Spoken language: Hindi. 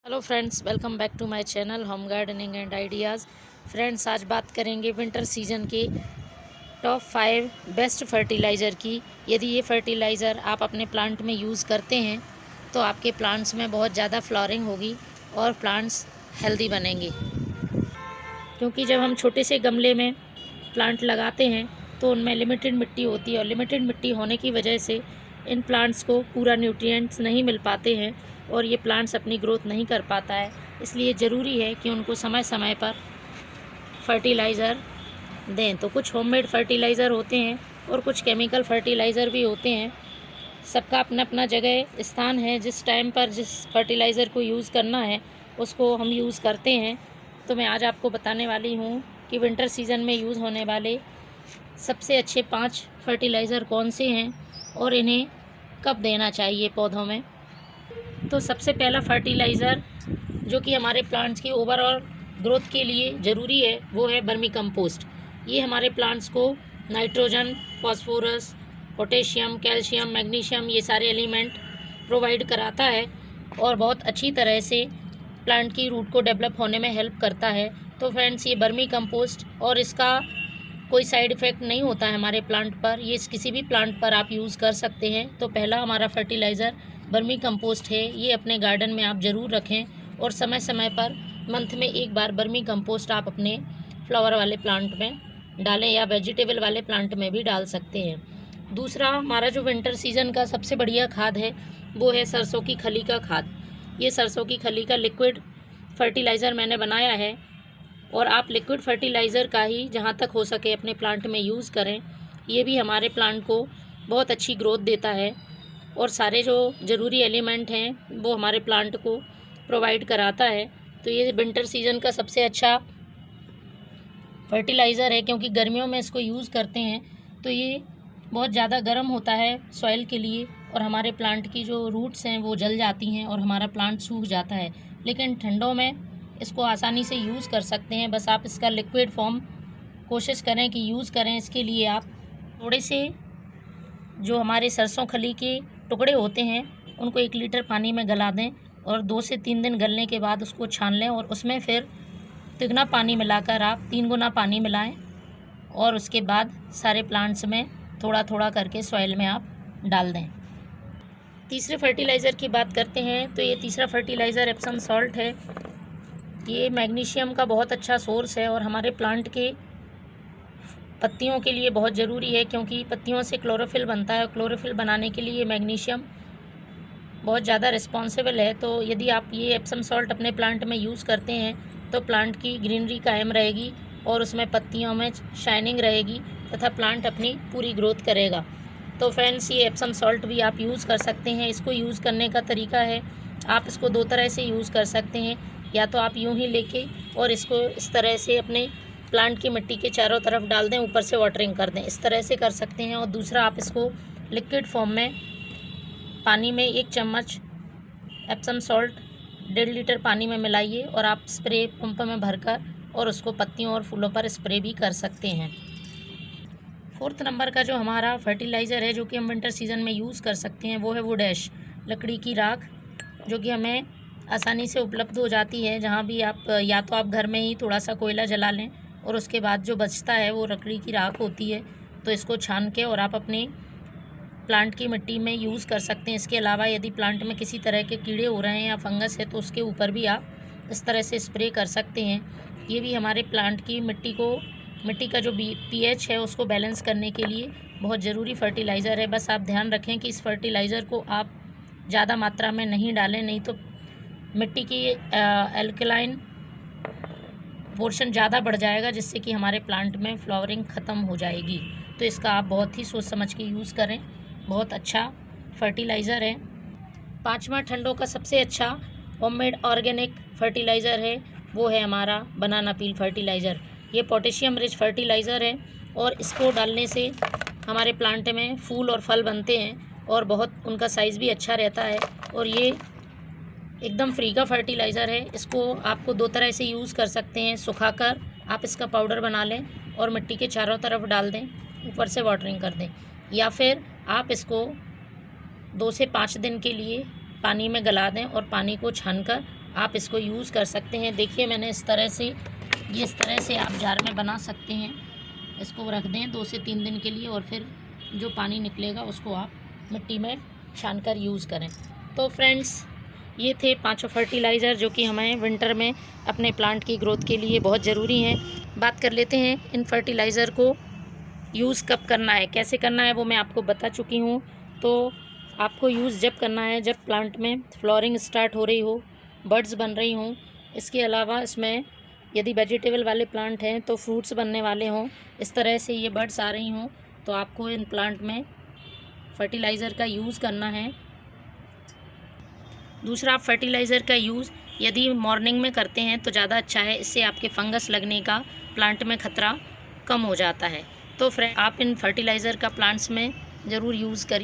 Hello friends, welcome back to my channel home gardening and ideas. Friends, आज बात करेंगे विंटर सीजन के टॉप 5 बेस्ट फर्टिलाइज़र की। यदि ये फर्टिलाइज़र आप अपने प्लांट में यूज़ करते हैं तो आपके प्लांट्स में बहुत ज़्यादा फ्लावरिंग होगी और प्लांट्स हेल्दी बनेंगे। क्योंकि जब हम छोटे से गमले में प्लांट लगाते हैं तो उनमें लिमिटेड मिट्टी होती है और लिमिटेड मिट्टी होने की वजह से इन प्लांट्स को पूरा न्यूट्रिएंट्स नहीं मिल पाते हैं और ये प्लांट्स अपनी ग्रोथ नहीं कर पाता है। इसलिए ज़रूरी है कि उनको समय समय पर फर्टिलाइज़र दें। तो कुछ होममेड फर्टिलाइज़र होते हैं और कुछ केमिकल फर्टिलाइज़र भी होते हैं। सबका अपना अपना जगह स्थान है। जिस टाइम पर जिस फर्टिलाइज़र को यूज़ करना है उसको हम यूज़ करते हैं। तो मैं आज आपको बताने वाली हूँ कि विंटर सीज़न में यूज़ होने वाले सबसे अच्छे 5 फर्टिलाइज़र कौन से हैं और इन्हें कब देना चाहिए पौधों में। तो सबसे पहला फर्टिलाइज़र जो कि हमारे प्लांट्स की ओवरऑल ग्रोथ के लिए ज़रूरी है वो है वर्मी कंपोस्ट। ये हमारे प्लांट्स को nitrogen, phosphorus, potassium, calcium, magnesium ये सारे एलिमेंट प्रोवाइड कराता है और बहुत अच्छी तरह से प्लांट की रूट को डेवलप होने में हेल्प करता है। तो फ्रेंड्स, ये वर्मी कंपोस्ट और इसका कोई साइड इफ़ेक्ट नहीं होता है हमारे प्लांट पर। ये किसी भी प्लांट पर आप यूज़ कर सकते हैं। तो पहला हमारा फर्टिलाइज़र वर्मी कंपोस्ट है। ये अपने गार्डन में आप ज़रूर रखें और समय समय पर मंथ में एक बार वर्मी कंपोस्ट आप अपने फ्लावर वाले प्लांट में डालें या वेजिटेबल वाले प्लांट में भी डाल सकते हैं। दूसरा हमारा जो विंटर सीज़न का सबसे बढ़िया खाद है वो है सरसों की खली का खाद। ये सरसों की खली का लिक्विड फर्टिलाइज़र मैंने बनाया है और आप लिक्विड फर्टिलाइज़र का ही जहाँ तक हो सके अपने प्लांट में यूज़ करें। ये भी हमारे प्लांट को बहुत अच्छी ग्रोथ देता है और सारे जो ज़रूरी एलिमेंट हैं वो हमारे प्लांट को प्रोवाइड कराता है। तो ये विंटर सीज़न का सबसे अच्छा फर्टिलाइज़र है क्योंकि गर्मियों में इसको यूज़ करते हैं तो ये बहुत ज़्यादा गर्म होता है सॉइल के लिए और हमारे प्लांट की जो रूट्स हैं वो जल जाती हैं और हमारा प्लांट सूख जाता है। लेकिन ठंडों में इसको आसानी से यूज़ कर सकते हैं। बस आप इसका लिक्विड फॉर्म कोशिश करें कि यूज़ करें। इसके लिए आप थोड़े से जो हमारे सरसों खली के टुकड़े होते हैं उनको 1 लीटर पानी में गला दें और 2 से 3 दिन गलने के बाद उसको छान लें और उसमें फिर तिगुना पानी मिलाकर आप 3 गुना पानी मिलाएं और उसके बाद सारे प्लांट्स में थोड़ा थोड़ा करके सॉइल में आप डाल दें। तीसरे फर्टिलाइज़र की बात करते हैं तो ये तीसरा फर्टिलाइज़र एप्सम सॉल्ट है। ये मैग्नीशियम का बहुत अच्छा सोर्स है और हमारे प्लांट के पत्तियों के लिए बहुत ज़रूरी है क्योंकि पत्तियों से क्लोरोफिल बनता है। क्लोरोफिल बनाने के लिए मैग्नीशियम बहुत ज़्यादा रिस्पॉन्सिबल है। तो यदि आप ये एप्सम सॉल्ट अपने प्लांट में यूज़ करते हैं तो प्लांट की ग्रीनरी कायम रहेगी और उसमें पत्तियों में शाइनिंग रहेगी तथा प्लांट अपनी पूरी ग्रोथ करेगा। तो फ्रेंड्स, ये एप्सम सॉल्ट भी आप यूज़ कर सकते हैं। इसको यूज़ करने का तरीका है, आप इसको 2 तरह से यूज़ कर सकते हैं। या तो आप यूं ही लेके और इसको इस तरह से अपने प्लांट की मिट्टी के चारों तरफ डाल दें, ऊपर से वाटरिंग कर दें, इस तरह से कर सकते हैं। और दूसरा, आप इसको लिक्विड फॉर्म में पानी में 1 चम्मच एप्सम सॉल्ट 1.5 लीटर पानी में मिलाइए और आप स्प्रे पंप में भरकर और उसको पत्तियों और फूलों पर स्प्रे भी कर सकते हैं। 4th नंबर का जो हमारा फर्टिलाइज़र है जो कि हम विंटर सीज़न में यूज़ कर सकते हैं वो है वुड ऐश, लकड़ी की राख, जो कि हमें आसानी से उपलब्ध हो जाती है। जहाँ भी आप या तो आप घर में ही थोड़ा सा कोयला जला लें और उसके बाद जो बचता है वो लकड़ी की राख होती है, तो इसको छान के और आप अपने प्लांट की मिट्टी में यूज़ कर सकते हैं। इसके अलावा यदि प्लांट में किसी तरह के कीड़े हो रहे हैं या फंगस है तो उसके ऊपर भी आप इस तरह से स्प्रे कर सकते हैं। ये भी हमारे प्लांट की मिट्टी का जो pH है उसको बैलेंस करने के लिए बहुत ज़रूरी फर्टिलाइज़र है। बस आप ध्यान रखें कि इस फर्टिलाइज़र को आप ज़्यादा मात्रा में नहीं डालें, नहीं तो मिट्टी की एल्कलाइन पोर्शन ज़्यादा बढ़ जाएगा जिससे कि हमारे प्लांट में फ्लावरिंग ख़त्म हो जाएगी। तो इसका आप बहुत ही सोच समझ के यूज़ करें, बहुत अच्छा फर्टिलाइज़र है। 5वां ठंडों का सबसे अच्छा होममेड ऑर्गेनिक फर्टिलाइज़र है वो है हमारा बनाना पील फर्टिलाइज़र। ये पोटेशियम रिच फर्टिलाइज़र है और इसको डालने से हमारे प्लांट में फूल और फल बनते हैं और बहुत उनका साइज़ भी अच्छा रहता है और ये एकदम फ्री का फर्टिलाइज़र है। इसको आपको 2 तरह से यूज़ कर सकते हैं। सुखाकर आप इसका पाउडर बना लें और मिट्टी के चारों तरफ डाल दें, ऊपर से वाटरिंग कर दें, या फिर आप इसको 2 से 5 दिन के लिए पानी में गला दें और पानी को छानकर आप इसको यूज़ कर सकते हैं। देखिए मैंने इस तरह से आप जार में बना सकते हैं। इसको रख दें 2 से 3 दिन के लिए और फिर जो पानी निकलेगा उसको आप मिट्टी में छानकर यूज़ करें। तो फ्रेंड्स, ये थे 5 फर्टिलाइज़र जो कि हमें विंटर में अपने प्लांट की ग्रोथ के लिए बहुत ज़रूरी हैं। बात कर लेते हैं इन फर्टिलाइज़र को यूज़ कब करना है, कैसे करना है, वो मैं आपको बता चुकी हूँ। तो आपको यूज़ जब करना है जब प्लांट में फ्लावरिंग स्टार्ट हो रही हो, बड्स बन रही हों। इसके अलावा इसमें यदि वेजिटेबल वाले प्लांट हैं तो फ्रूट्स बनने वाले हों, इस तरह से ये बड्स आ रही हों, तो आपको इन प्लांट में फर्टिलाइज़र का यूज़ करना है। दूसरा, आप फर्टिलाइज़र का यूज़ यदि मॉर्निंग में करते हैं तो ज़्यादा अच्छा है। इससे आपके फंगस लगने का प्लांट में ख़तरा कम हो जाता है। तो फ्रेंड, आप इन फर्टिलाइज़र का प्लांट्स में ज़रूर यूज़ करिए।